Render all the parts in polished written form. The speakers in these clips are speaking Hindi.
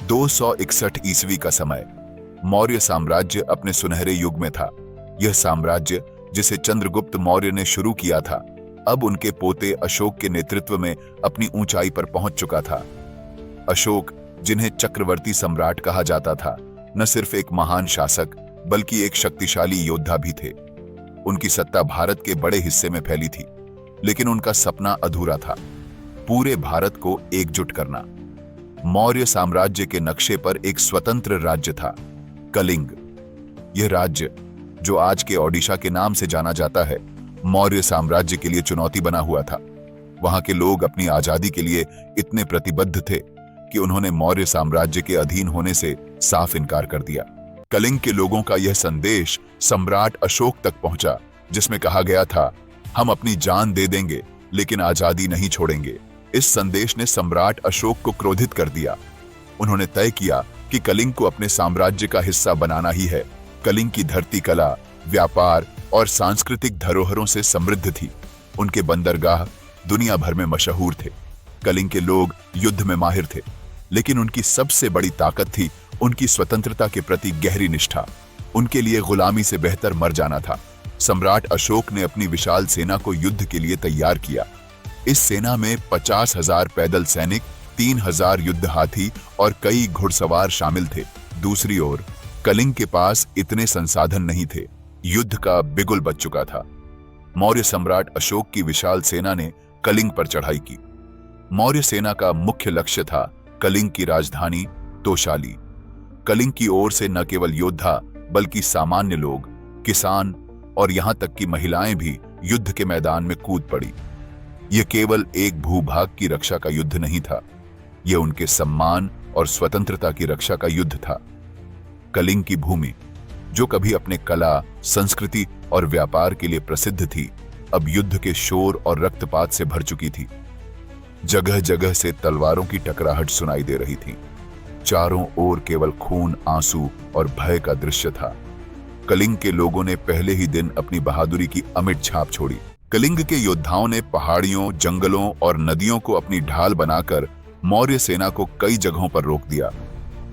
261 ईस्वी का समय। मौर्य साम्राज्य अपने सुनहरे युग में था। यह साम्राज्य जिसे चंद्रगुप्त मौर्य ने शुरू किया था, अब उनके पोते अशोक के नेतृत्व में अपनी ऊंचाई पर पहुंच चुका था। अशोक, जिन्हें चक्रवर्ती सम्राट कहा जाता था, न सिर्फ एक महान शासक बल्कि एक शक्तिशाली योद्धा भी थे। उनकी सत्ता भारत के बड़े हिस्से में फैली थी, लेकिन उनका सपना अधूरा था, पूरे भारत को एकजुट करना। मौर्य साम्राज्य के नक्शे पर एक स्वतंत्र राज्य था, कलिंग। यह राज्य, जो आज के ओडिशा के नाम से जाना जाता है, मौर्य साम्राज्य के लिए चुनौती बना हुआ था। वहां के लोग अपनी आजादी के लिए इतने प्रतिबद्ध थे कि उन्होंने मौर्य साम्राज्य के अधीन होने से साफ इनकार कर दिया। कलिंग के लोगों का यह संदेश सम्राट अशोक तक पहुंचा, जिसमें कहा गया था, हम अपनी जान दे देंगे लेकिन आजादी नहीं छोड़ेंगे। इस संदेश ने सम्राट अशोक को क्रोधित कर दिया। उन्होंने तय किया कि कलिंग को अपने साम्राज्य का हिस्सा बनाना ही है। कलिंग की धरती कला, व्यापार और सांस्कृतिक धरोहरों से समृद्ध थी। उनके बंदरगाह दुनिया भर में मशहूर थे। कलिंग के लोग युद्ध में माहिर थे, लेकिन उनकी सबसे बड़ी ताकत थी उनकी स्वतंत्रता के प्रति गहरी निष्ठा। उनके लिए गुलामी से बेहतर मर जाना था। सम्राट अशोक ने अपनी विशाल सेना को युद्ध के लिए तैयार किया। इस सेना में 50,000 पैदल सैनिक, 3,000 युद्ध हाथी और कई घुड़सवार शामिल थे। दूसरी ओर कलिंग के पास इतने संसाधन नहीं थे। युद्ध का बिगुल बज चुका था। मौर्य सम्राट अशोक की विशाल सेना ने कलिंग पर चढ़ाई की। मौर्य सेना का मुख्य लक्ष्य था कलिंग की राजधानी तोशाली। कलिंग की ओर से न केवल योद्धा बल्कि सामान्य लोग, किसान और यहां तक कि महिलाएं भी युद्ध के मैदान में कूद पड़ी। यह केवल एक भूभाग की रक्षा का युद्ध नहीं था, यह उनके सम्मान और स्वतंत्रता की रक्षा का युद्ध था। कलिंग की भूमि, जो कभी अपने कला, संस्कृति और व्यापार के लिए प्रसिद्ध थी, अब युद्ध के शोर और रक्तपात से भर चुकी थी। जगह जगह से तलवारों की टकराहट सुनाई दे रही थी। चारों ओर केवल खून, आंसू और भय का दृश्य था। कलिंग के लोगों ने पहले ही दिन अपनी बहादुरी की अमिट छाप छोड़ी। कलिंग के योद्धाओं ने पहाड़ियों, जंगलों और नदियों को अपनी ढाल बनाकर मौर्य सेना को कई जगहों पर रोक दिया।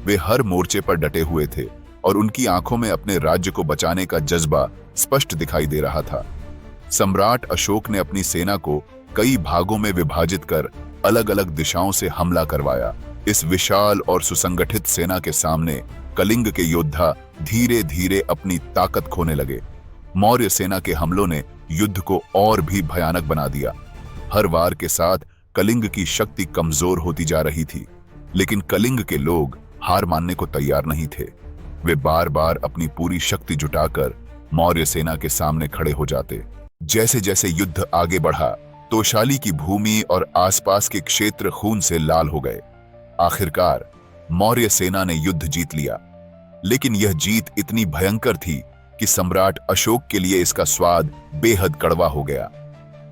वे हर मोर्चे पर डटे हुए थे और उनकी आंखों में अपने राज्य को बचाने का जज्बा स्पष्ट दिखाई दे रहा था। सम्राट अशोक ने अपनी सेना को कई भागों में विभाजित कर अलग अलग दिशाओं से हमला करवाया। इस विशाल और सुसंगठित सेना के सामने कलिंग के योद्धा धीरे धीरे अपनी ताकत खोने लगे। मौर्य सेना के हमलों ने युद्ध को और भी भयानक बना दिया। हर वार के साथ कलिंग की शक्ति कमजोर होती जा रही थी, लेकिन कलिंग के लोग हार मानने को तैयार नहीं थे। वे बार बार अपनी पूरी शक्ति जुटाकर मौर्य सेना के सामने खड़े हो जाते। जैसे जैसे युद्ध आगे बढ़ा, तोशाली की भूमि और आसपास के क्षेत्र खून से लाल हो गए। आखिरकार मौर्य सेना ने युद्ध जीत लिया, लेकिन यह जीत इतनी भयंकर थी कि सम्राट अशोक के लिए इसका स्वाद बेहद कड़वा हो गया।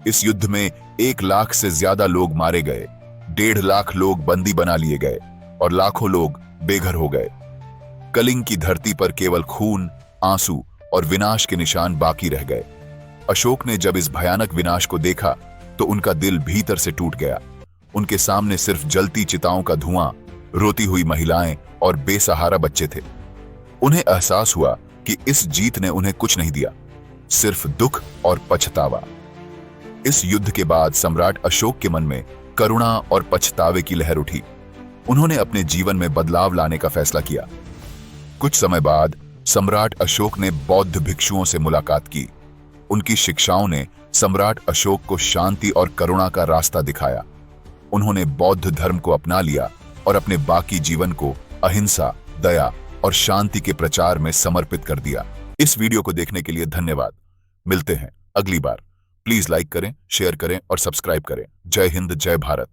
इस युद्ध में 1 लाख से ज्यादा लोग मारे गए, 1.5 लाख लोग बंदी बना लिए गए और लाखों लोग बेघर हो गए। कलिंग की धरती पर केवल खून, आंसू और विनाश के निशान बाकी रह गए। अशोक ने जब इस भयानक विनाश को देखा तो उनका दिल भीतर से टूट गया। उनके सामने सिर्फ जलती चिताओं का धुआं, रोती हुई महिलाएं और बेसहारा बच्चे थे। उन्हें एहसास हुआ कि इस जीत ने उन्हें कुछ नहीं दिया, सिर्फ दुख और पछतावा। इस युद्ध के बाद सम्राट अशोक के मन में करुणा और पछतावे की लहर उठी। उन्होंने अपने जीवन में बदलाव लाने का फैसला किया। कुछ समय बाद सम्राट अशोक ने बौद्ध भिक्षुओं से मुलाकात की। उनकी शिक्षाओं ने सम्राट अशोक को शांति और करुणा का रास्ता दिखाया। उन्होंने बौद्ध धर्म को अपना लिया और अपने बाकी जीवन को अहिंसा, दया और शांति के प्रचार में समर्पित कर दिया। इस वीडियो को देखने के लिए धन्यवाद। मिलते हैं अगली बार। प्लीज लाइक करें, शेयर करें और सब्सक्राइब करें। जय हिंद, जय भारत।